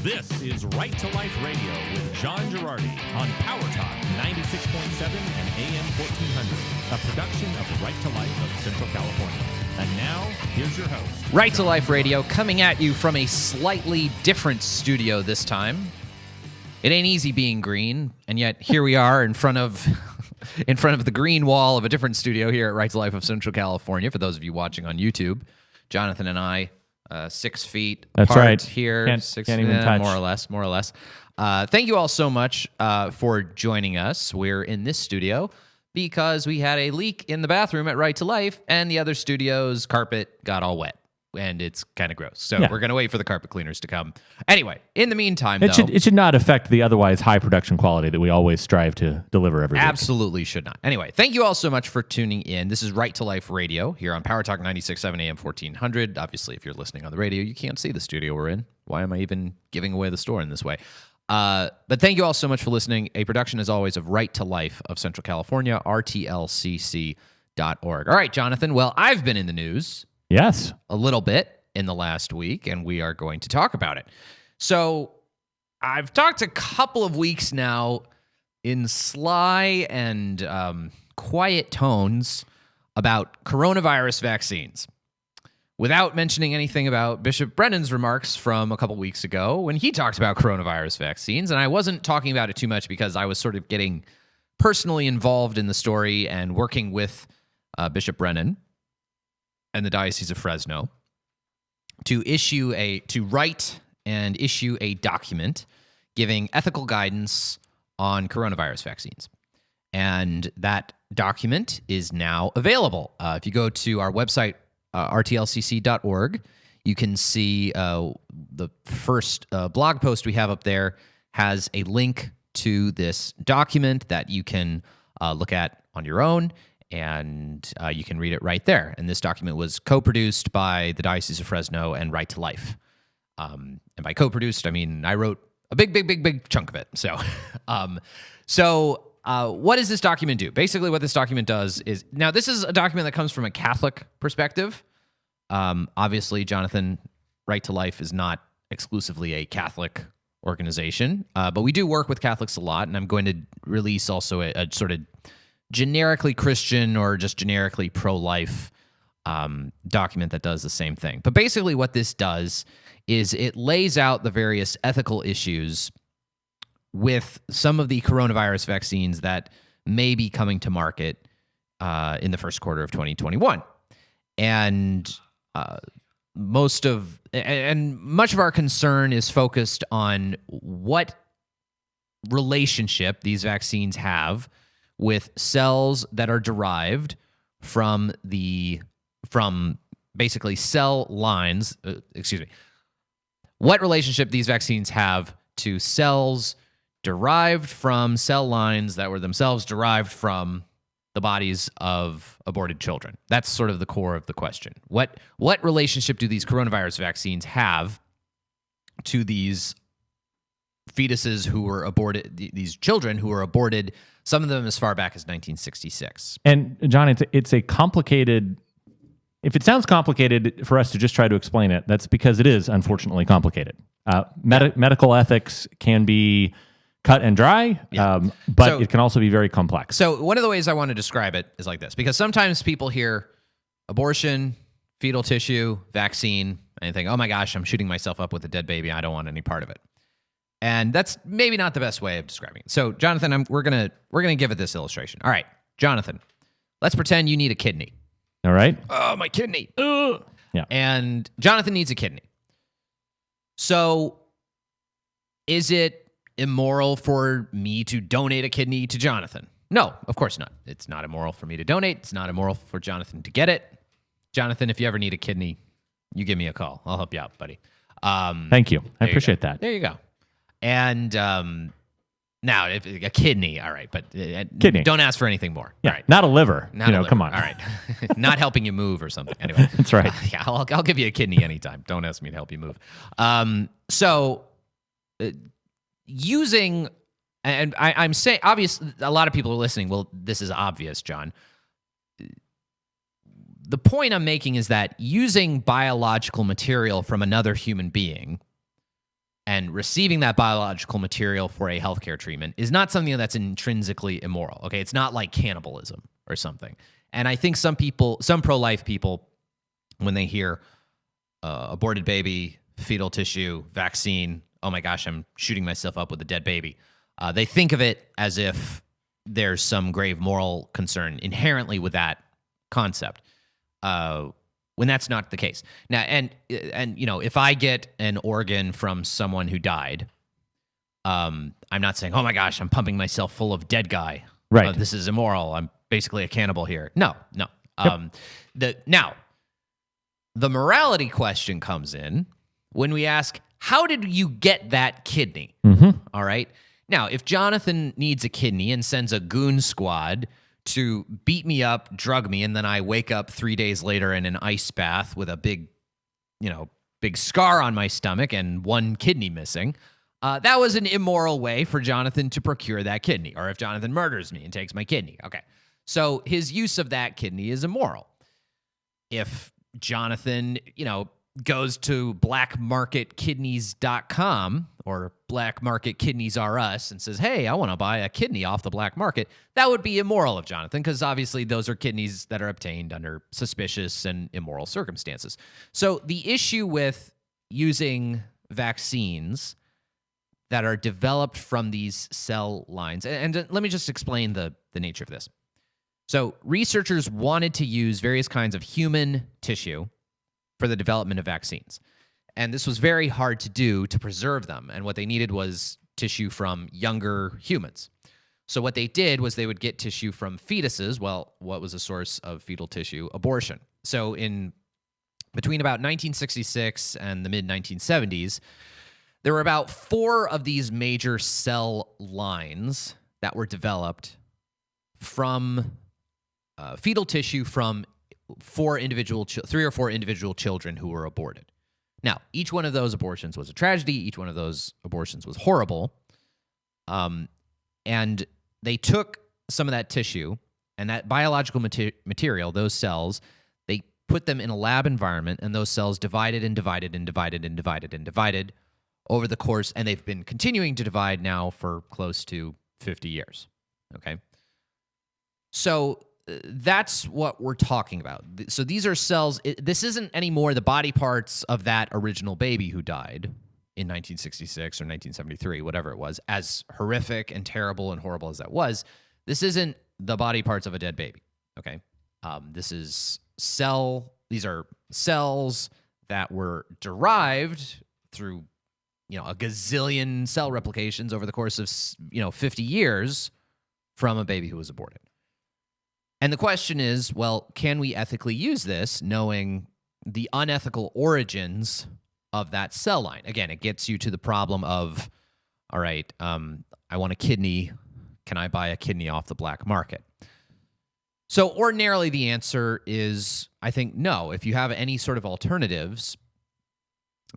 This is Right to Life Radio with John Girardi on Power Talk 96.7 and AM 1400, a production of the Right to Life of Central California. And now, here's your host. Right to Life Radio coming at you from a slightly different studio this time. It ain't easy being green, and yet here we are in front of the green wall of a different studio here at Right to Life of Central California. For those of you watching on YouTube, Jonathan and I, 6 feet That's apart right. here. Can't even touch. More or less. Thank you all so much for joining us. We're in this studio because we had a leak in the bathroom at Right to Life, and the other studio's carpet got all wet, and it's kind of gross. So we're going to wait for the carpet cleaners to come. Anyway, in the meantime, it should not affect the otherwise high production quality that we always strive to deliver every week. Absolutely should not. Anyway, thank you all so much for tuning in. This is Right to Life Radio here on Power Talk 96.7 AM 1400. Obviously, if you're listening on the radio, you can't see the studio we're in. Why am I even giving away the store in this way? But thank you all so much for listening. A production, as always, of Right to Life of Central California, rtlcc.org. All right, Jonathan. Well, I've been in the news. Yes. A little bit in the last week, and we are going to talk about it. So I've talked a couple of weeks now in sly and quiet tones about coronavirus vaccines, without mentioning anything about Bishop Brennan's remarks from a couple weeks ago when he talked about coronavirus vaccines. And I wasn't talking about it too much because I was sort of getting personally involved in the story and working with Bishop Brennan and the Diocese of Fresno to write and issue a document giving ethical guidance on coronavirus vaccines. And that document is now available. If you go to our website, rtlcc.org, you can see the first blog post we have up there has a link to this document that you can look at on your own, and you can read it right there. And this document was co-produced by the Diocese of Fresno and Right to Life. And by co-produced, I mean I wrote a big chunk of it. So what does this document do? Basically, what this document does is, now this is a document that comes from a Catholic perspective. Obviously, Jonathan, Right to Life is not exclusively a Catholic organization, but we do work with Catholics a lot, and I'm going to release also a sort of generically Christian or just generically pro-life document that does the same thing. But basically what this does is it lays out the various ethical issues with some of the coronavirus vaccines that may be coming to market in the first quarter of 2021. And much of our concern is focused on what relationship these vaccines have with cells that are derived from basically cell lines. What relationship these vaccines have to cells derived from cell lines that were themselves derived from the bodies of aborted children. That's sort of the core of the question. What relationship do these coronavirus vaccines have to these fetuses who were aborted, these children who were aborted, some of them as far back as 1966? And John, it's a complicated. If it sounds complicated for us to just try to explain it, that's because it is unfortunately complicated. Medical ethics can be cut and dry, but it can also be very complex. So one of the ways I want to describe it is like this, because sometimes people hear abortion, fetal tissue, vaccine, and they think, oh my gosh, I'm shooting myself up with a dead baby. I don't want any part of it. And that's maybe not the best way of describing it. So Jonathan, we're gonna give it this illustration. All right, Jonathan, let's pretend you need a kidney. All right. Oh, my kidney. Ugh. Yeah. And Jonathan needs a kidney. So is it immoral for me to donate a kidney to Jonathan? No, of course not. It's not immoral for me to donate. It's not immoral for Jonathan to get it. Jonathan, if you ever need a kidney, you give me a call. I'll help you out, buddy. Thank you. I appreciate that. There you go. And now, if a kidney, all right, but kidney. Don't ask for anything more. Yeah, all right. not a liver. Not a liver. Come on. All right. Not helping you move or something. Anyway. That's right. Yeah, I'll give you a kidney anytime. Don't ask me to help you move. Using, and I'm saying, obviously, a lot of people are listening. Well, this is obvious, John. The point I'm making is that using biological material from another human being and receiving that biological material for a healthcare treatment is not something that's intrinsically immoral. Okay, it's not like cannibalism or something. And I think some pro-life people, when they hear aborted baby, fetal tissue, vaccine, oh my gosh, I'm shooting myself up with a dead baby. They think of it as if there's some grave moral concern inherently with that concept, when that's not the case. Now, and if I get an organ from someone who died, I'm not saying, oh my gosh, I'm pumping myself full of dead guy. Right. This is immoral. I'm basically a cannibal here. No. Yep. Now, the morality question comes in when we ask, how did you get that kidney? Mm-hmm. All right. Now, if Jonathan needs a kidney and sends a goon squad to beat me up, drug me, and then I wake up 3 days later in an ice bath with a big scar on my stomach and one kidney missing, that was an immoral way for Jonathan to procure that kidney. Or if Jonathan murders me and takes my kidney. Okay. So his use of that kidney is immoral. If Jonathan, goes to blackmarketkidneys.com or Black Market Kidneys R Us and says, hey, I want to buy a kidney off the black market, that would be immoral of Jonathan, because obviously those are kidneys that are obtained under suspicious and immoral circumstances. So the issue with using vaccines that are developed from these cell lines, and let me just explain the nature of this. So researchers wanted to use various kinds of human tissue for the development of vaccines. And this was very hard to do to preserve them. And what they needed was tissue from younger humans. So what they did was they would get tissue from fetuses. Well, what was a source of fetal tissue? Abortion. So in between about 1966 and the mid-1970s, there were about 4 of these major cell lines that were developed from fetal tissue from 3 or 4 individual children who were aborted. Now, each one of those abortions was a tragedy. Each one of those abortions was horrible. And they took some of that tissue and that biological material, those cells, they put them in a lab environment, and those cells divided and divided and divided and divided and divided over the course, and they've been continuing to divide now for close to 50 years. Okay? So that's what we're talking about. So these are cells. This isn't anymore the body parts of that original baby who died in 1966 or 1973, whatever it was, as horrific and terrible and horrible as that was. This isn't the body parts of a dead baby. Okay. These are cells that were derived through, a gazillion cell replications over the course of, 50 years from a baby who was aborted. And the question is, well, can we ethically use this knowing the unethical origins of that cell line? Again, it gets you to the problem of, all right, I want a kidney. Can I buy a kidney off the black market? So ordinarily the answer is, I think, no. If you have any sort of alternatives,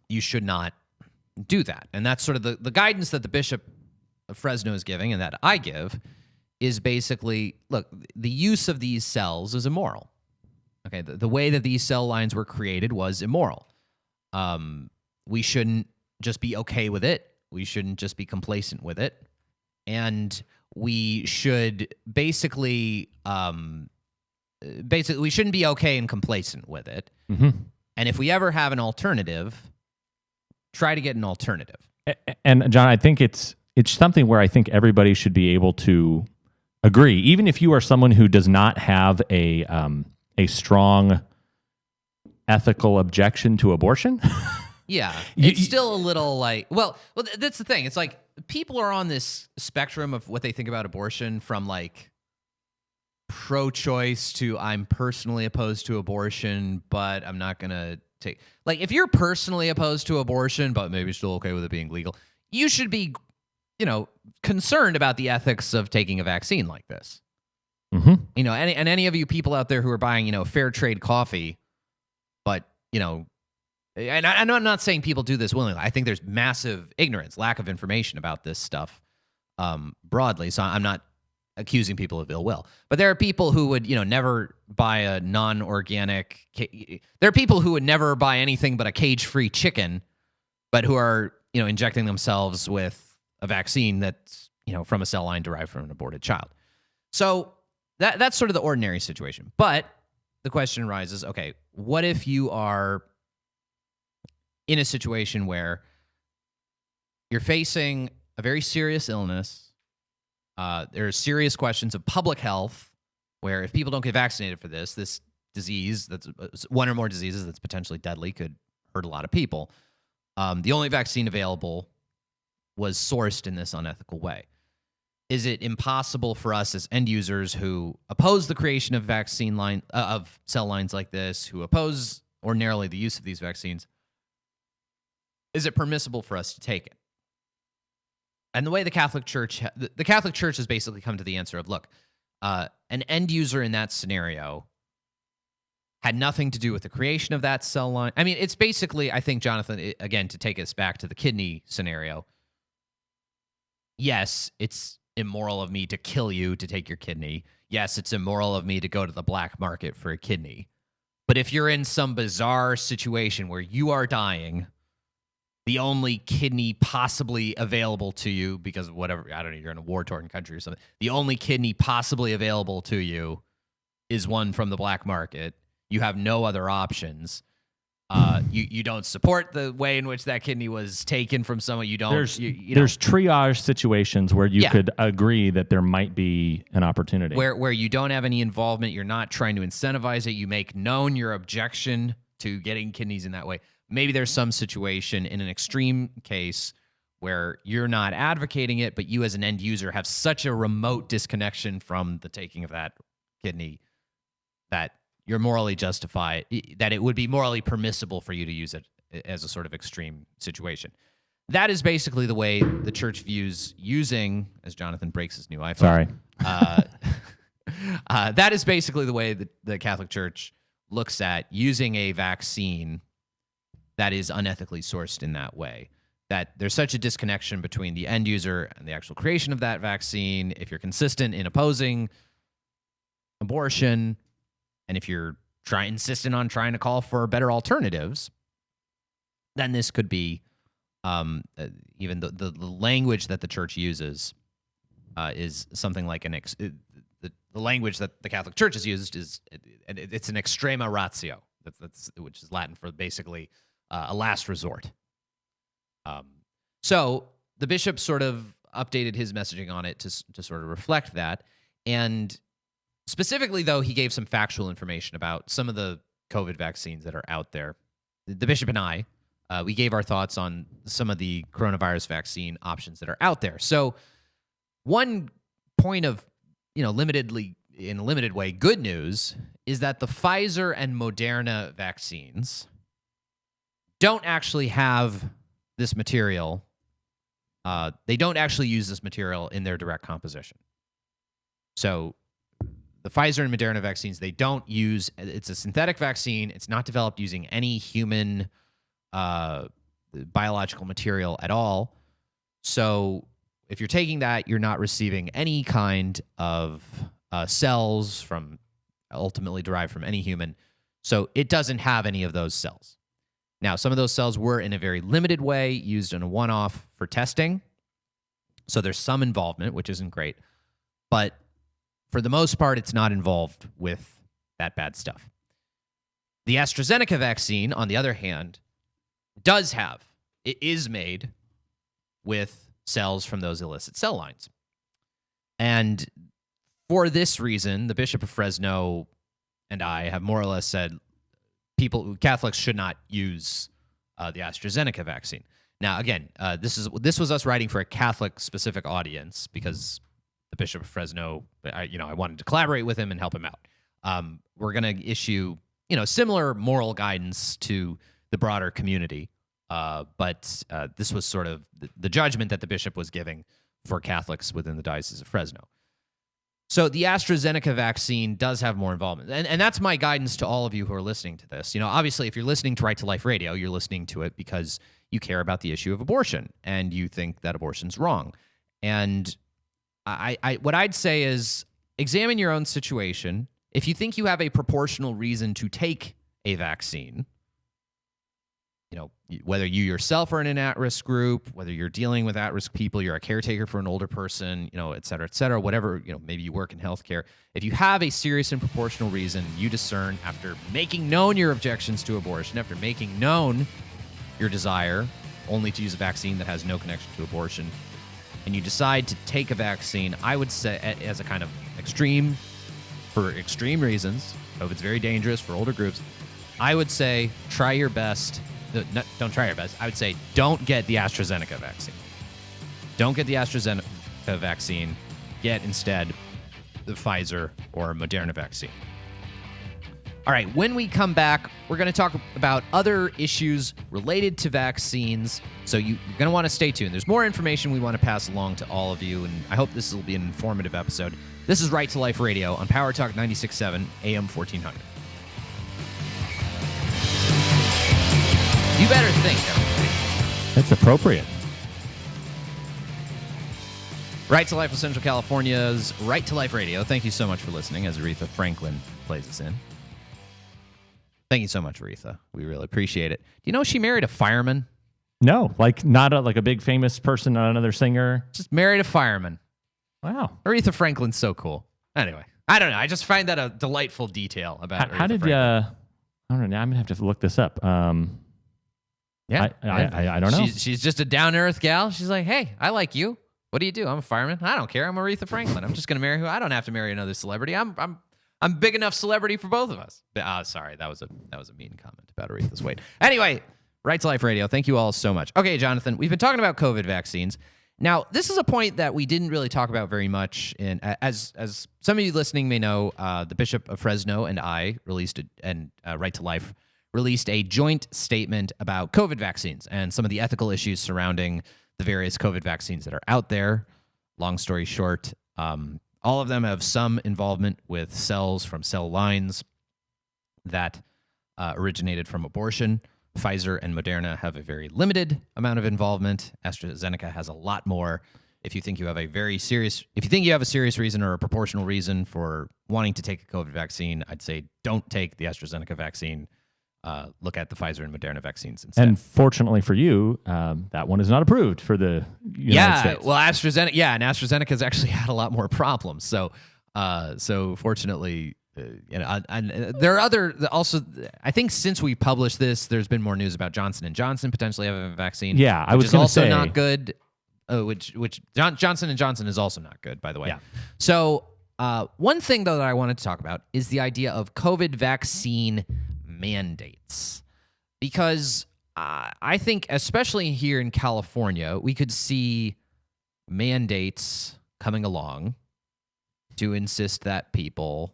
you should not do that. And that's sort of the guidance that the Bishop of Fresno is giving and that I give is basically, look, the use of these cells is immoral. Okay, the way that these cell lines were created was immoral. We shouldn't just be okay with it. We shouldn't just be complacent with it. And we should basically we shouldn't be okay and complacent with it. Mm-hmm. And if we ever have an alternative, try to get an alternative. And John, I think it's something where I think everybody should be able to agree, even if you are someone who does not have a strong ethical objection to abortion. Yeah, it's still a little like, well, that's the thing. It's like people are on this spectrum of what they think about abortion, from like pro-choice to I'm personally opposed to abortion, but I'm not gonna take. Like, if you're personally opposed to abortion, but maybe still okay with it being legal, you should be, concerned about the ethics of taking a vaccine like this. Mm-hmm. Any of you people out there who are buying, fair trade coffee, but, and I'm not saying people do this willingly. I think there's massive ignorance, lack of information about this stuff broadly. So I'm not accusing people of ill will. But there are people who would, never buy a non-organic. There are people who would never buy anything but a cage-free chicken, but who are, injecting themselves with a vaccine that's, from a cell line derived from an aborted child. So that's sort of the ordinary situation. But the question arises, okay, what if you are in a situation where you're facing a very serious illness? There are serious questions of public health where if people don't get vaccinated for this disease, that's one or more diseases that's potentially deadly, could hurt a lot of people. The only vaccine available was sourced in this unethical way. Is it impossible for us as end users who oppose the creation of of cell lines like this, who oppose ordinarily the use of these vaccines, is it permissible for us to take it? And the way the Catholic Church has basically come to the answer of, look, an end user in that scenario had nothing to do with the creation of that cell line. I mean, it's basically, I think, Jonathan, again, to take us back to the kidney scenario, yes, it's immoral of me to kill you to take your kidney. Yes, it's immoral of me to go to the black market for a kidney. But if you're in some bizarre situation where you are dying, the only kidney possibly available to you because of whatever, I don't know, you're in a war-torn country or something, the only kidney possibly available to you is one from the black market. You have no other options. You don't support the way in which that kidney was taken from someone. You don't. There's triage situations where you could agree that there might be an opportunity. Where you don't have any involvement. You're not trying to incentivize it. You make known your objection to getting kidneys in that way. Maybe there's some situation in an extreme case where you're not advocating it, but you as an end user have such a remote disconnection from the taking of that kidney that you're morally justified, that it would be morally permissible for you to use it as a sort of extreme situation. That is basically the way the church views using, as Jonathan breaks his new iPhone. Sorry. That is basically the way the Catholic Church looks at using a vaccine that is unethically sourced in that way. That there's such a disconnection between the end user and the actual creation of that vaccine. If you're consistent in opposing abortion, and if you're insistent on trying to call for better alternatives, then this could be even the language that the church uses is something like the language that the Catholic Church has used it's an extrema ratio, which is Latin for basically a last resort. So the bishop sort of updated his messaging on it to sort of reflect that, and specifically, though, he gave some factual information about some of the COVID vaccines that are out there. The bishop and I, we gave our thoughts on some of the coronavirus vaccine options that are out there. So one point of, in a limited way, good news is that the Pfizer and Moderna vaccines don't actually have this material. They don't actually use this material in their direct composition. So the Pfizer and Moderna vaccines, they don't use, it's a synthetic vaccine. It's not developed using any human biological material at all. So if you're taking that, you're not receiving any kind of cells from ultimately derived from any human. So it doesn't have any of those cells. Now, some of those cells were in a very limited way used in a one-off for testing. So there's some involvement, which isn't great. But for the most part, it's not involved with that bad stuff. The Astrazeneca vaccine, on the other hand, it is made with cells from those illicit cell lines. And for this reason, the Bishop of Fresno and I have more or less said Catholics should not use the Astrazeneca vaccine. Now, again, this was us writing for a Catholic-specific audience because the Bishop of Fresno, I wanted to collaborate with him and help him out. We're going to issue, similar moral guidance to the broader community, but this was sort of the judgment that the bishop was giving for Catholics within the Diocese of Fresno. So the AstraZeneca vaccine does have more involvement, and that's my guidance to all of you who are listening to this. Obviously, if you're listening to Right to Life Radio, you're listening to it because you care about the issue of abortion and you think that abortion's wrong. And what I'd say is examine your own situation. If you think you have a proportional reason to take a vaccine, whether you yourself are in an at-risk group, whether you're dealing with at-risk people, you're a caretaker for an older person, et cetera, whatever, maybe you work in healthcare. If you have a serious and proportional reason you discern after making known your objections to abortion, after making known your desire only to use a vaccine that has no connection to abortion, and you decide to take a vaccine, I would say as a kind of for extreme reasons, if it's very dangerous for older groups, I would say try your best. Don't try your best. I would say don't get the Astrazeneca vaccine. Don't get the Astrazeneca vaccine. Get instead the Pfizer or Moderna vaccine. All right, when we come back, we're going to talk about other issues related to vaccines. So you're going to want to stay tuned. There's more information we want to pass along to all of you, and I hope this will be an informative episode. This is Right to Life Radio on Power Talk 96.7 AM 1400. You better think, everybody. That's appropriate. Right to Life of Central California's Right to Life Radio. Thank you so much for listening as Aretha Franklin plays us in. Thank you so much, Aretha. We really appreciate it. Do you know she married a fireman? No, not a big famous person, not another singer. Just married a fireman. Wow. Aretha Franklin's so cool. Anyway, I don't know. I just find that a delightful detail about How did Franklin. I don't know. I'm gonna have to look this up. Yeah, I don't know. She's just a down-to-earth gal. She's like, hey, I like you. What do you do? I'm a fireman. I don't care. I'm Aretha Franklin. I'm just gonna marry who. I don't have to marry another celebrity. I'm big enough celebrity for both of us. Sorry, that was a mean comment about Aretha's weight. Anyway, Right to Life Radio. Thank you all so much. Okay, Jonathan, we've been talking about COVID vaccines. Now, this is a point that we didn't really talk about very much. As some of you listening may know, the Bishop of Fresno and I Right to Life released a joint statement about COVID vaccines and some of the ethical issues surrounding the various COVID vaccines that are out there. Long story short, all of them have some involvement with cells from cell lines that originated from abortion. Pfizer and Moderna have a very limited amount of involvement. AstraZeneca has a lot more. If you think you have a serious reason or a proportional reason for wanting to take a COVID vaccine, I'd say don't take the AstraZeneca vaccine. Look at the Pfizer and Moderna vaccines instead. And fortunately for you, that one is not approved for the United States. Well, AstraZeneca, and AstraZeneca has actually had a lot more problems. So fortunately, and there are other also. I think since we published this, there's been more news about Johnson & Johnson potentially having a vaccine. Yeah, I was going to say not good. Johnson & Johnson is also not good, by the way. Yeah. So one thing though that I wanted to talk about is the idea of COVID vaccine mandates, because I think especially here in California, we could see mandates coming along to insist that people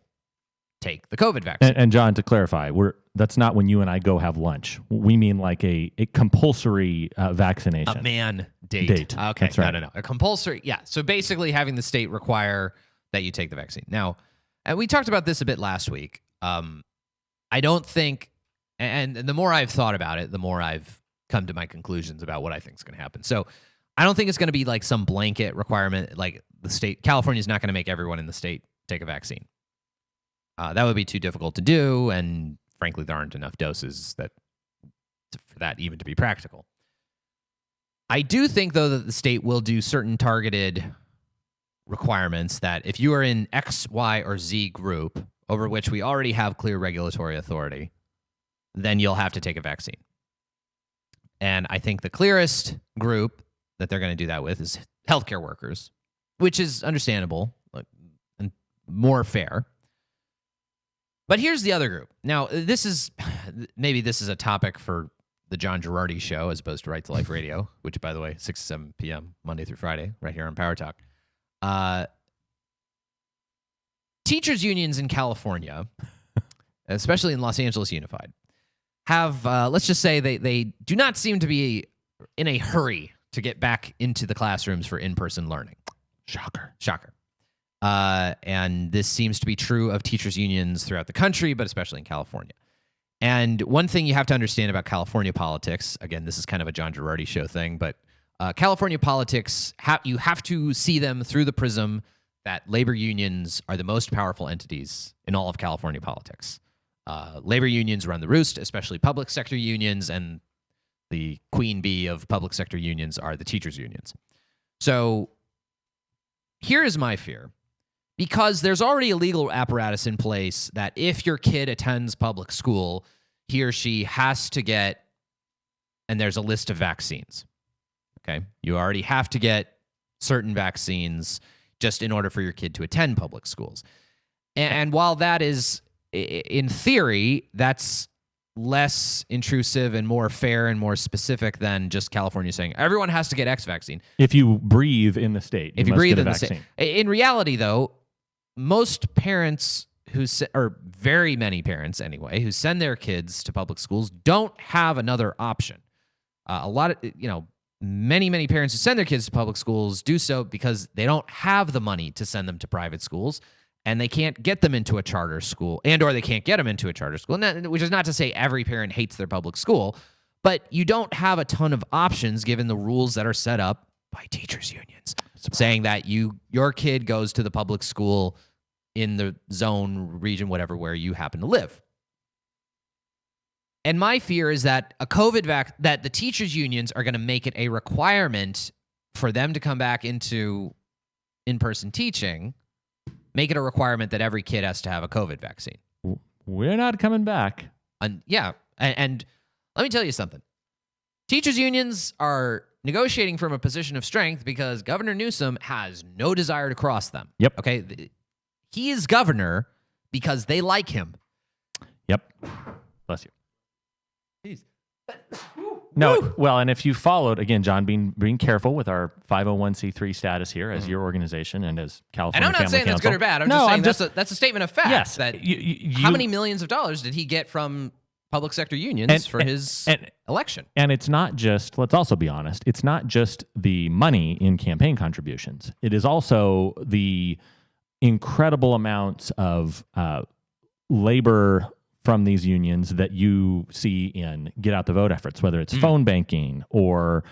take the COVID vaccine. And John, to clarify, that's not when you and I go have lunch. We mean like a compulsory vaccination. A mandate. Date. Okay. That's right. No. A compulsory. Yeah. So basically having the state require that you take the vaccine. Now, and we talked about this a bit last week. I don't think, and the more I've thought about it, the more I've come to my conclusions about what I think is going to happen. So I don't think it's going to be like some blanket requirement, like California is not going to make everyone in the state take a vaccine. That would be too difficult to do, and frankly, there aren't enough doses for that even to be practical. I do think, though, that the state will do certain targeted requirements that if you are in X, Y, or Z group, over which we already have clear regulatory authority, then you'll have to take a vaccine. And I think the clearest group that they're going to do that with is healthcare workers, which is understandable and more fair. But here's the other group. Now, this is a topic for the John Girardi show as opposed to Right to Life Radio, which, by the way, 6 to 7 p.m. Monday through Friday, right here on Power Talk. Teachers unions in California, especially in Los Angeles Unified, have, let's just say they do not seem to be in a hurry to get back into the classrooms for in-person learning. Shocker. And this seems to be true of teachers unions throughout the country, but especially in California. And one thing you have to understand about California politics, again, this is kind of a John Girardi show thing, but California politics, you have to see them through the prism that labor unions are the most powerful entities in all of California politics. Labor unions run the roost, especially public sector unions, and The queen bee of public sector unions are the teachers' unions. So here is my fear. Because there's already a legal apparatus in place that if your kid attends public school, he or she has to get, and there's a list of vaccines. Okay? You already have to get certain vaccines just in order for your kid to attend public schools. And while that is, in theory, that's less intrusive and more fair and more specific than just California saying everyone has to get X vaccine. If you breathe in the state, if you must breathe get a in the vaccine. state. In reality, though, most parents or very many parents anyway, who send their kids to public schools don't have another option. Many parents who send their kids to public schools do so because they don't have the money to send them to private schools, and they can't get them into a charter school, or they can't get them into a charter school. Which is not to say every parent hates their public school, but you don't have a ton of options given the rules that are set up by teachers' unions, saying that your kid goes to the public school in the zone, region, whatever, where you happen to live. And my fear is that that the teachers' unions are going to make it a requirement for them to come back into in-person teaching, make it a requirement that every kid has to have a COVID vaccine. We're not coming back. And let me tell you something. Teachers' unions are negotiating from a position of strength because Governor Newsom has no desire to cross them. Yep. Okay? He is governor because they like him. Yep. Bless you. Jeez. No, well, and if you followed, again, John, being careful with our 501c3 status here as your organization and as California And I'm not Family saying that's Council. good or bad. I'm No, just saying I'm just- that's a statement of fact. Yes. That how many millions of dollars did he get from public sector unions for his election? And it's not just, let's also be honest, it's not just the money in campaign contributions. It is also the incredible amounts of labor from these unions that you see in get out the vote efforts, whether it's phone banking or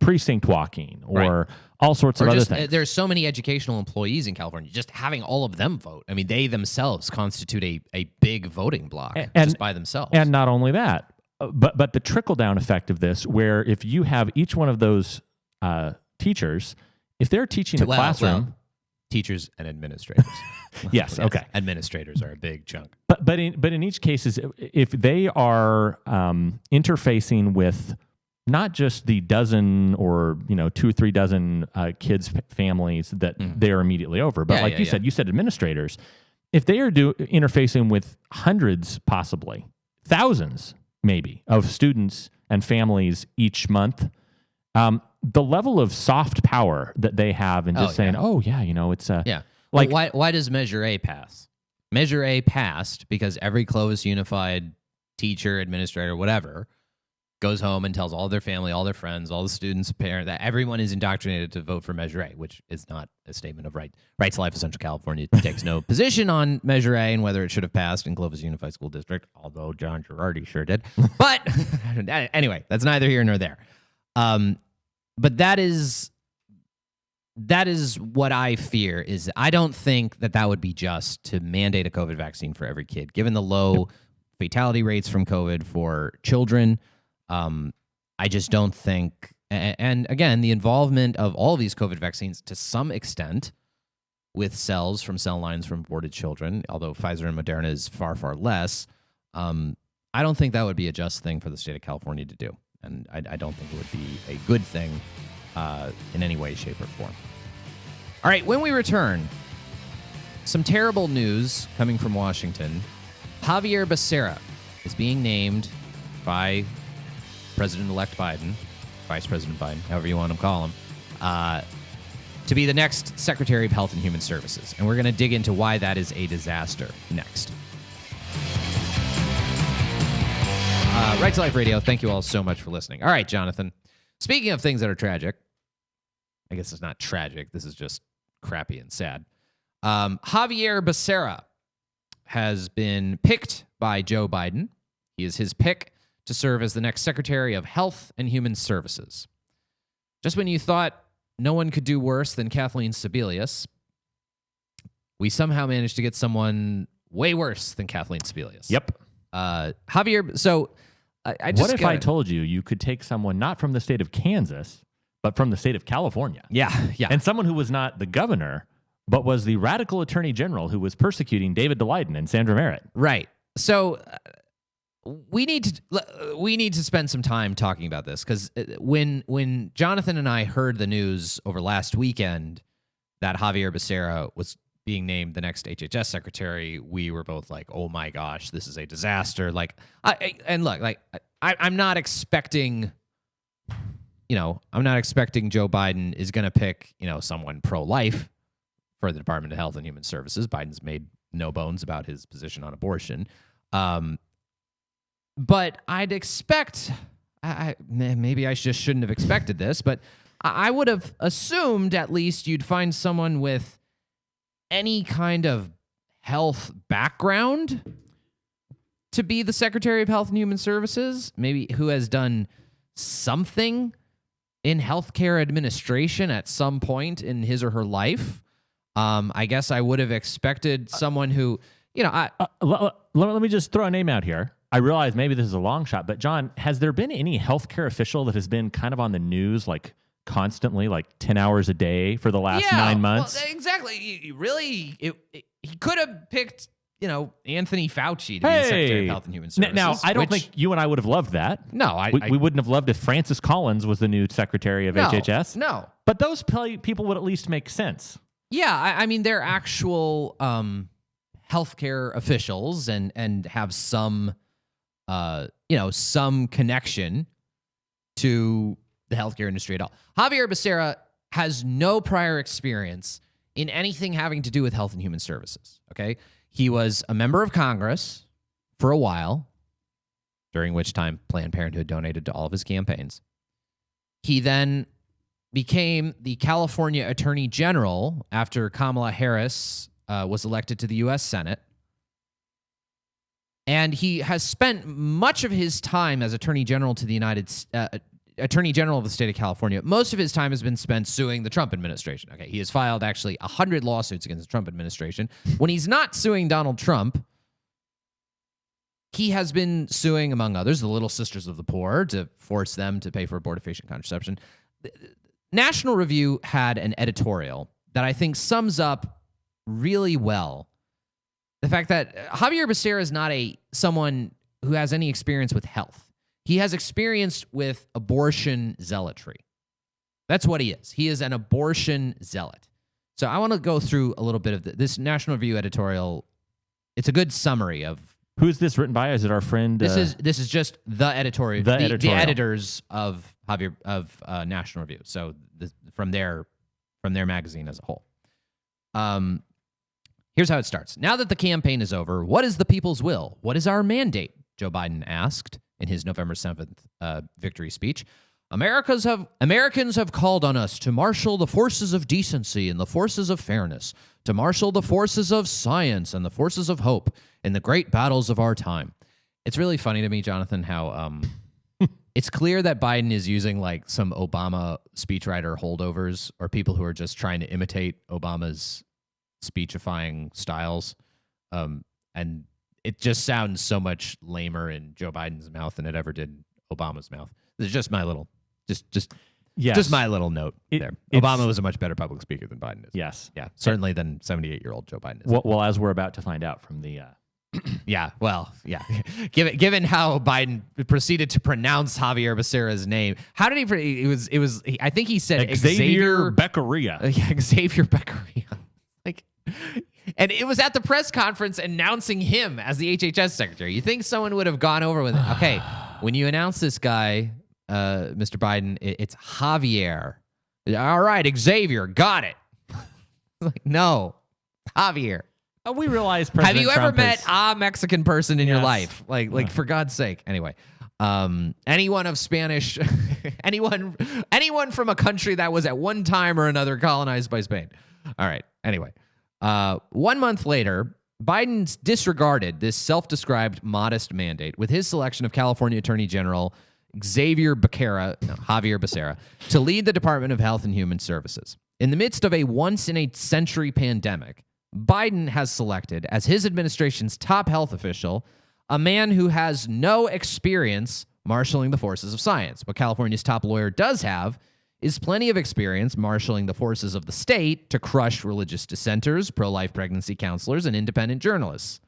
precinct walking or all sorts of other things. There's so many educational employees in California. Just having all of them vote, I mean, they themselves constitute a big voting block just by themselves. And not only that, but the trickle-down effect of this, where if you have each one of those teachers, if they're teaching a classroom... Teachers and administrators. Yes, okay. Administrators are a big chunk. But in each case, if they are interfacing with not just the dozen or 2 or 3 dozen kids' families that they're immediately over, but you said administrators. If they are interfacing with hundreds, possibly thousands, maybe of students and families each month. The level of soft power that they have in just saying, it's like why does Measure A pass? Measure A passed because every Clovis Unified teacher, administrator, whatever, goes home and tells all their family, all their friends, all the students, parents, that everyone is indoctrinated to vote for Measure A, which is not a statement of right to life of Central California. It takes no position on Measure A and whether it should have passed in Clovis Unified School District, although John Girardi sure did. But anyway, that's neither here nor there. But that is what I fear. Is I don't think that would be just to mandate a COVID vaccine for every kid, given the low fatality rates from COVID for children. I just don't think, and again, the involvement of all of these COVID vaccines to some extent with cells from cell lines from aborted children, although Pfizer and Moderna is far, far less. I don't think that would be a just thing for the state of California to do. And I don't think it would be a good thing in any way, shape, or form. All right, when we return, some terrible news coming from Washington. Javier Becerra is being named by President-elect Biden, Vice President Biden, however you want to call him, to be the next Secretary of Health and Human Services. And we're going to dig into why that is a disaster next. Right to Life Radio, thank you all so much for listening. All right, Jonathan. Speaking of things that are tragic, I guess it's not tragic. This is just crappy and sad. Javier Becerra has been picked by Joe Biden. He is his pick to serve as the next Secretary of Health and Human Services. Just when you thought no one could do worse than Kathleen Sebelius, we somehow managed to get someone way worse than Kathleen Sebelius. Yep. Javier, so I just what if I told you could take someone not from the state of Kansas, but from the state of California? Yeah. And someone who was not the governor, but was the radical attorney general who was persecuting David DeLayden and Sandra Merritt. Right. So we need to spend some time talking about this, because when Jonathan and I heard the news over last weekend that Javier Becerra was being named the next HHS secretary, we were both like, "Oh my gosh, this is a disaster!" I'm not expecting, I'm not expecting Joe Biden is going to pick, someone pro-life for the Department of Health and Human Services. Biden's made no bones about his position on abortion. But I'd expect, maybe I just shouldn't have expected this, but I would have assumed at least you'd find someone with any kind of health background to be the Secretary of Health and Human Services, maybe who has done something in healthcare administration at some point in his or her life. I guess I would have expected someone who, let me just throw a name out here. I realize maybe this is a long shot, but John, has there been any healthcare official that has been kind of on the news like constantly, like 10 hours a day for the last 9 months? Well, exactly. He could have picked, Anthony Fauci to be the Secretary of Health and Human Services. Now, I don't think you and I would have loved that. No, we wouldn't have loved if Francis Collins was the new Secretary of HHS. No. But those people would at least make sense. Yeah, I mean, they're actual healthcare officials and have some, some connection to the healthcare industry at all. Javier Becerra has no prior experience in anything having to do with health and human services, okay? He was a member of Congress for a while, during which time Planned Parenthood donated to all of his campaigns. He then became the California Attorney General after Kamala Harris was elected to the U.S. Senate. And he has spent much of his time as Attorney General to the Attorney General of the state of California. Most of his time has been spent suing the Trump administration. Okay, he has filed actually 100 lawsuits against the Trump administration. When he's not suing Donald Trump, he has been suing, among others, the Little Sisters of the Poor to force them to pay for abortifacient contraception. National Review had an editorial that I think sums up really well the fact that Javier Becerra is not someone who has any experience with health. He has experience with abortion zealotry. That's what he is. He is an abortion zealot. So I want to go through a little bit of this National Review editorial. It's a good summary of. Who's this written by? Is it our friend? This is just the editorial. The editors of National Review. So from their magazine as a whole. Here's how it starts. Now that the campaign is over, what is the people's will? What is our mandate? Joe Biden asked in his November 7th victory speech. Americans have called on us to marshal the forces of decency and the forces of fairness, to marshal the forces of science and the forces of hope in the great battles of our time. It's really funny to me, Jonathan, how it's clear that Biden is using like some Obama speechwriter holdovers or people who are just trying to imitate Obama's speechifying styles. And it just sounds so much lamer in Joe Biden's mouth than it ever did in Obama's mouth. It's just my little, just my little note there. Obama was a much better public speaker than Biden is. Yes. Yeah, certainly than 78-year-old Joe Biden is. Well, as we're about to find out from the... Yeah. Given how Biden proceeded to pronounce Javier Becerra's name, how did he? It was. I think he said Xavier Becerra. Yeah, Xavier Becerra. And it was at the press conference announcing him as the HHS secretary. You think someone would have gone over with it? Okay, when you announce this guy, Mr. Biden, it's Javier. All right, Xavier, got it. No, Javier. We realize President Have you Trump ever met a Mexican person in your life? Like for God's sake. Anyway, anyone of Spanish, anyone from a country that was at one time or another colonized by Spain. All right. Anyway, 1 month later, Biden disregarded this self-described modest mandate with his selection of California Attorney General Javier Becerra, to lead the Department of Health and Human Services. In the midst of a once-in-a-century pandemic, Biden has selected as his administration's top health official a man who has no experience marshaling the forces of science. What California's top lawyer does have is plenty of experience marshaling the forces of the state to crush religious dissenters, pro-life pregnancy counselors, and independent journalists.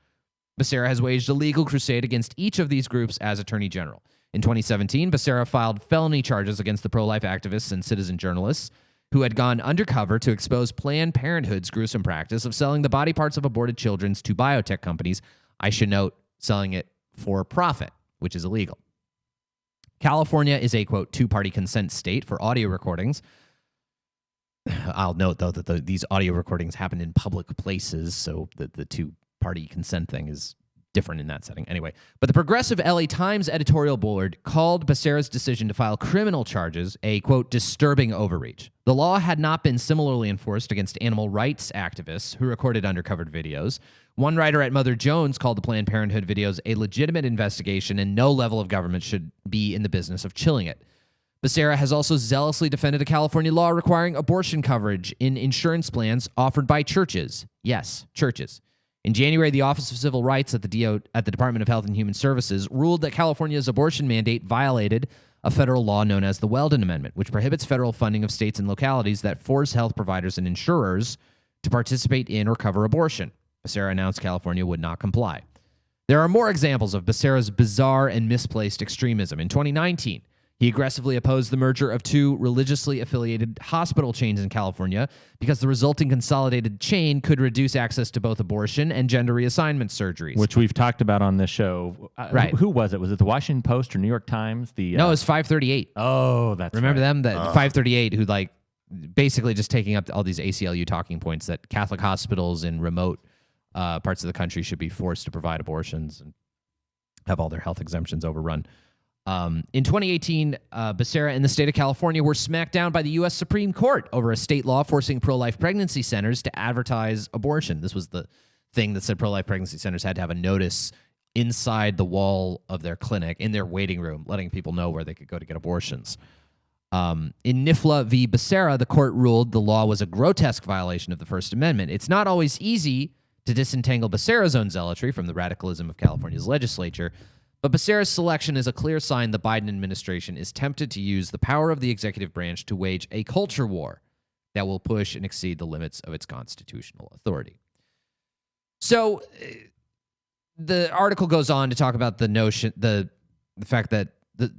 Becerra has waged a legal crusade against each of these groups as Attorney General. In 2017, Becerra filed felony charges against the pro-life activists and citizen journalists who had gone undercover to expose Planned Parenthood's gruesome practice of selling the body parts of aborted children to biotech companies. I should note, selling it for profit, which is illegal. California is a, quote, two-party consent state for audio recordings. I'll note, though, that these audio recordings happen in public places, so the two-party consent thing is different in that setting. Anyway, but the progressive LA Times editorial board called Becerra's decision to file criminal charges a, quote, disturbing overreach. The law had not been similarly enforced against animal rights activists who recorded undercover videos. One writer at Mother Jones called the Planned Parenthood videos a legitimate investigation, and no level of government should be in the business of chilling it. Becerra has also zealously defended a California law requiring abortion coverage in insurance plans offered by churches. Yes, churches. In January, the Office of Civil Rights at the Department of Health and Human Services ruled that California's abortion mandate violated a federal law known as the Weldon Amendment, which prohibits federal funding of states and localities that force health providers and insurers to participate in or cover abortion. Becerra announced California would not comply. There are more examples of Becerra's bizarre and misplaced extremism. In 2019, he aggressively opposed the merger of two religiously affiliated hospital chains in California because the resulting consolidated chain could reduce access to both abortion and gender reassignment surgeries. Which we've talked about on this show. Right. Who was it? Was it the Washington Post or New York Times? No, it was 538. Oh, that's Remember right. them? The 538 who like basically just taking up all these ACLU talking points that Catholic hospitals in remote parts of the country should be forced to provide abortions and have all their health exemptions overrun. In 2018, Becerra and the state of California were smacked down by the U.S. Supreme Court over a state law forcing pro-life pregnancy centers to advertise abortion. This was the thing that said pro-life pregnancy centers had to have a notice inside the wall of their clinic, in their waiting room, letting people know where they could go to get abortions. In NIFLA v. Becerra, the court ruled the law was a grotesque violation of the First Amendment. It's not always easy to disentangle Becerra's own zealotry from the radicalism of California's legislature, but Becerra's selection is a clear sign the Biden administration is tempted to use the power of the executive branch to wage a culture war that will push and exceed the limits of its constitutional authority. So the article goes on to talk about the fact that the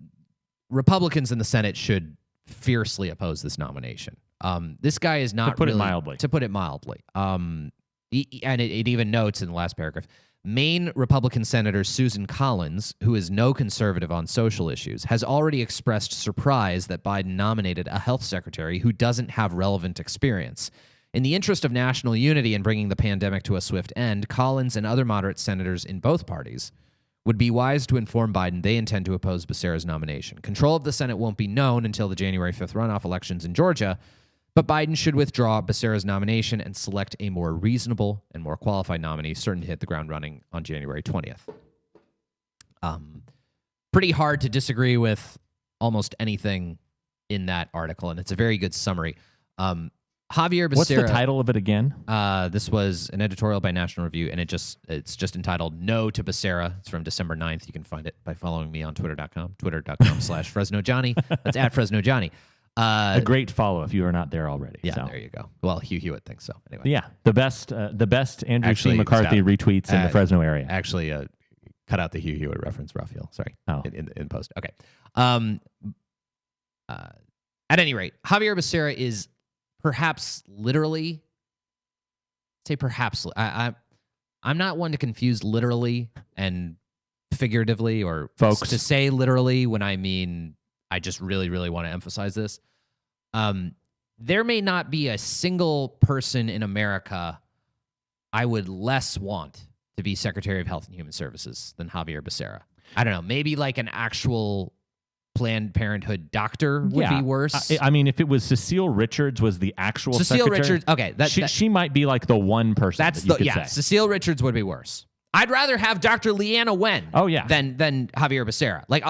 Republicans in the Senate should fiercely oppose this nomination. This guy is not to put it mildly. And it even notes in the last paragraph, Maine Republican Senator Susan Collins, who is no conservative on social issues, has already expressed surprise that Biden nominated a health secretary who doesn't have relevant experience. In the interest of national unity and bringing the pandemic to a swift end, Collins and other moderate senators in both parties would be wise to inform Biden they intend to oppose Becerra's nomination. Control of the Senate won't be known until the January 5th runoff elections in Georgia, but Biden should withdraw Becerra's nomination and select a more reasonable and more qualified nominee, certain to hit the ground running on January 20th. Pretty hard to disagree with almost anything in that article, and it's a very good summary. Javier Becerra. What's the title of it again? This was an editorial by National Review, and it's just entitled No to Becerra. It's from December 9th. You can find it by following me on twitter.com/FresnoJohnny. That's at FresnoJohnny. A great follow if you are not there already. Yeah, so. There you go. Well, Hugh Hewitt thinks so. Anyway. Yeah, the best Andrew Actually, C. McCarthy retweets in the Fresno area. Actually, cut out the Hugh Hewitt reference, Raphael. Sorry. Oh. In post. Okay. At any rate, Javier Becerra is perhaps literally, I'm not one to confuse literally and figuratively, or folks to say literally when I mean I just really, really want to emphasize this. There may not be a single person in America I would less want to be Secretary of Health and Human Services than Javier Becerra. I don't know, maybe like an actual Planned Parenthood doctor would be worse. I mean, if it was Cecile Richards was the actual secretary, Richards, okay, she might be like the one person. That's that you could say. Cecile Richards would be worse. I'd rather have Dr. Leanna Wen. Oh yeah. than Javier Becerra. Like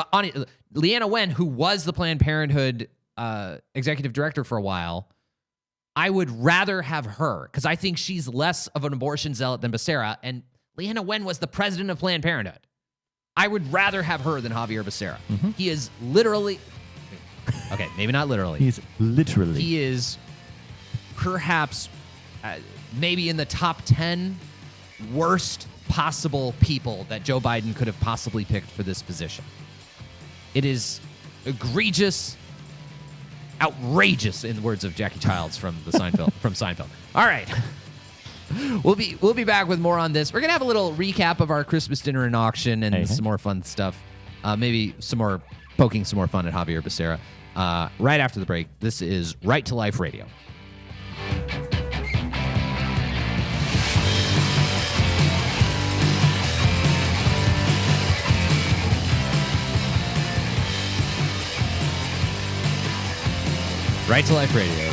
Leanna Wen, who was the Planned Parenthood executive director for a while, I would rather have her because I think she's less of an abortion zealot than Becerra. And Leanna Wen was the president of Planned Parenthood. I would rather have her than Javier Becerra. Mm-hmm. He is literally, okay, maybe not literally. He's literally. He is perhaps maybe in the top 10 worst possible people that Joe Biden could have possibly picked for this position. It is egregious, outrageous, in the words of Jackie Childs from Seinfeld. All right. We'll be back with more on this. We're gonna have a little recap of our Christmas dinner and auction and some more fun stuff. Maybe poking some more fun at Javier Becerra. Right after the break. This is Right to Life Radio. Right to Life Radio.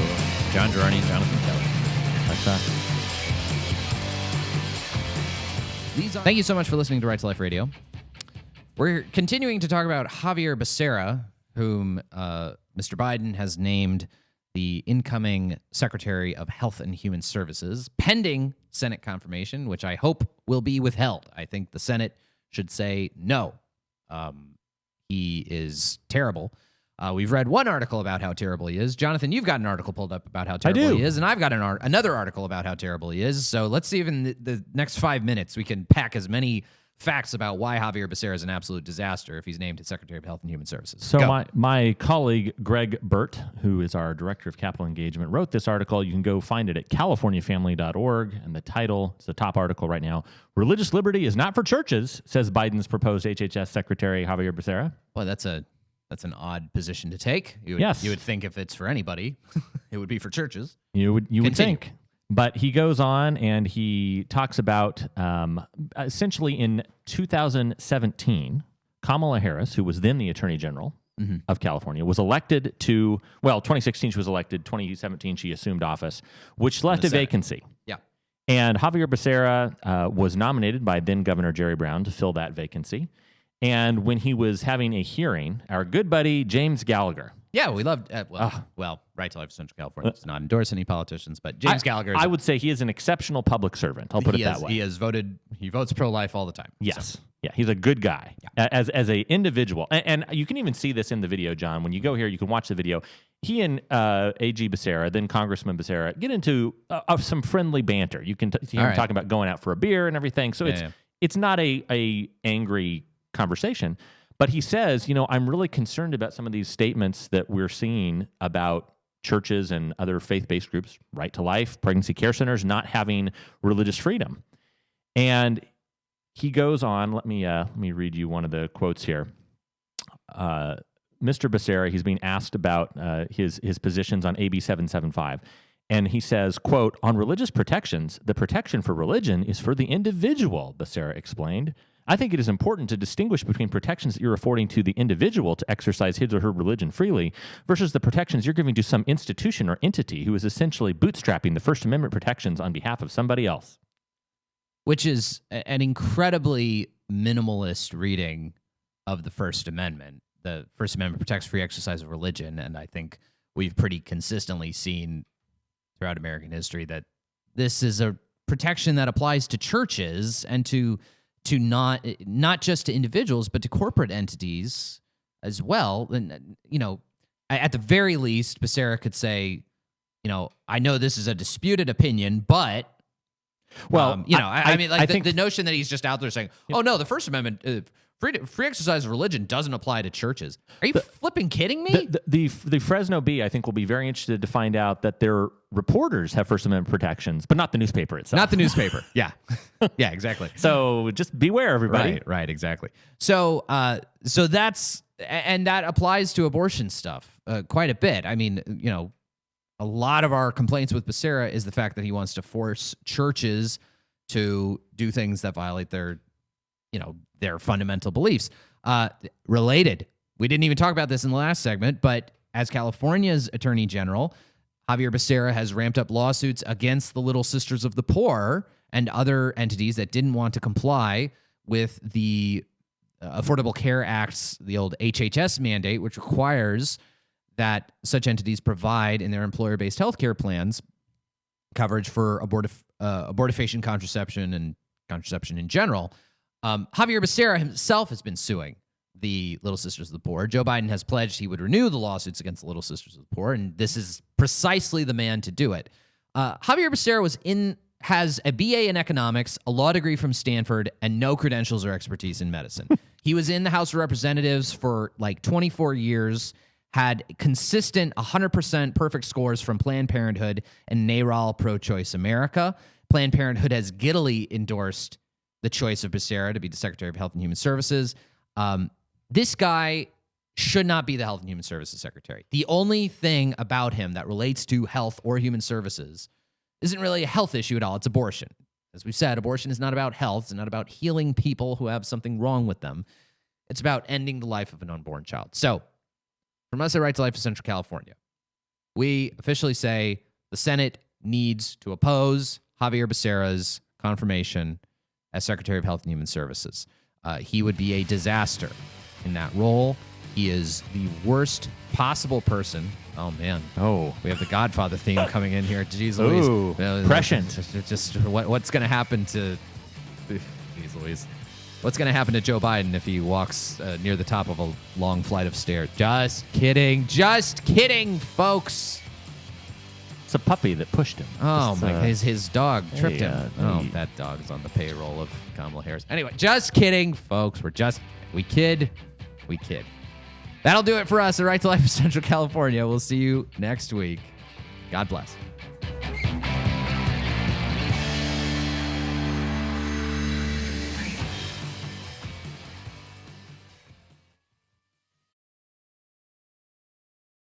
John Girardi and Jonathan Kelly. That's us. Thank you so much for listening to Right to Life Radio. We're continuing to talk about Javier Becerra, whom Mr. Biden has named the incoming Secretary of Health and Human Services, pending Senate confirmation, which I hope will be withheld. I think the Senate should say no. He is terrible. We've read one article about how terrible he is. Jonathan, you've got an article pulled up about how terrible he is, and I've got another article about how terrible he is. So let's see if in the next 5 minutes we can pack as many facts about why Javier Becerra is an absolute disaster if he's named as Secretary of Health and Human Services. So my colleague, Greg Burt, who is our Director of Capital Engagement, wrote this article. You can go find it at californiafamily.org, and the title is the top article right now. Religious liberty is not for churches, says Biden's proposed HHS Secretary Javier Becerra. Well, that's an odd position to take. You would think if it's for anybody, it would be for churches. You would think. But he goes on and he talks about essentially in 2017, Kamala Harris, who was then the Attorney General of California, was elected to, 2016 she was elected, 2017 she assumed office, which left a vacancy. Yeah. And Javier Becerra was nominated by then Governor Jerry Brown to fill that vacancy. And when he was having a hearing, our good buddy James Gallagher. Yeah, we loved. Right to Life Central California does not endorse any politicians, but James Gallagher. I would say he is an exceptional public servant. I'll put it that way. He votes pro-life all the time. Yes. So. Yeah, he's a good guy as a individual. And you can even see this in the video, John. When you go here, you can watch the video. He and AG Becerra, then Congressman Becerra, get into some friendly banter. You can hear him talking about going out for a beer and everything. So it's not a angry conversation. But he says, I'm really concerned about some of these statements that we're seeing about churches and other faith-based groups, Right to Life, pregnancy care centers, not having religious freedom. And he goes on, let me read you one of the quotes here. Mr. Becerra, he's being asked about his positions on AB 775. And he says, quote, on religious protections, the protection for religion is for the individual, Becerra explained. I think it is important to distinguish between protections that you're affording to the individual to exercise his or her religion freely versus the protections you're giving to some institution or entity who is essentially bootstrapping the First Amendment protections on behalf of somebody else. Which is an incredibly minimalist reading of the First Amendment. The First Amendment protects free exercise of religion, and I think we've pretty consistently seen throughout American history that this is a protection that applies to churches and to not just to individuals, but to corporate entities as well. And, at the very least, Becerra could say, I know this is a disputed opinion, but, I think the notion that he's just out there saying, oh, no, the First Amendment, free exercise of religion doesn't apply to churches. Are you flipping kidding me? The Fresno Bee, I think, will be very interested to find out that their reporters have First Amendment protections, but not the newspaper itself. Not the newspaper. Yeah. Yeah, exactly. So just beware, everybody. Right, exactly. So that applies to abortion stuff quite a bit. I mean, a lot of our complaints with Becerra is the fact that he wants to force churches to do things that violate their fundamental beliefs. Related, we didn't even talk about this in the last segment, but as California's Attorney General, Javier Becerra has ramped up lawsuits against the Little Sisters of the Poor and other entities that didn't want to comply with the Affordable Care Act's, the old HHS mandate, which requires that such entities provide in their employer-based healthcare plans coverage for abortifacient contraception and contraception in general. Javier Becerra himself has been suing the Little Sisters of the Poor. Joe Biden has pledged he would renew the lawsuits against the Little Sisters of the Poor, and this is precisely the man to do it. Javier Becerra has a BA in economics, a law degree from Stanford, and no credentials or expertise in medicine. He was in the House of Representatives for like 24 years, had consistent 100% perfect scores from Planned Parenthood and NARAL Pro-Choice America. Planned Parenthood has giddily endorsed the choice of Becerra to be the Secretary of Health and Human Services. This guy should not be the Health and Human Services Secretary. The only thing about him that relates to health or human services isn't really a health issue at all. It's abortion. As we've said, abortion is not about health. It's not about healing people who have something wrong with them. It's about ending the life of an unborn child. So, from us at Right to Life of Central California, we officially say the Senate needs to oppose Javier Becerra's confirmation as Secretary of Health and Human Services. He would be a disaster in that role. He is the worst possible person. Oh, man. Oh. We have the Godfather theme coming in here. Jeez Ooh, Louise. prescient. Just what's going to happen to... Jeez Louise. What's going to happen to Joe Biden if he walks near the top of a long flight of stairs? Just kidding. Just kidding, folks. It's a puppy that pushed him. Oh, my. His dog tripped him. hey. That dog's on the payroll of Kamala Harris. Anyway, just kidding, folks. We kid. That'll do it for us at Right to Life of Central California. We'll see you next week. God bless.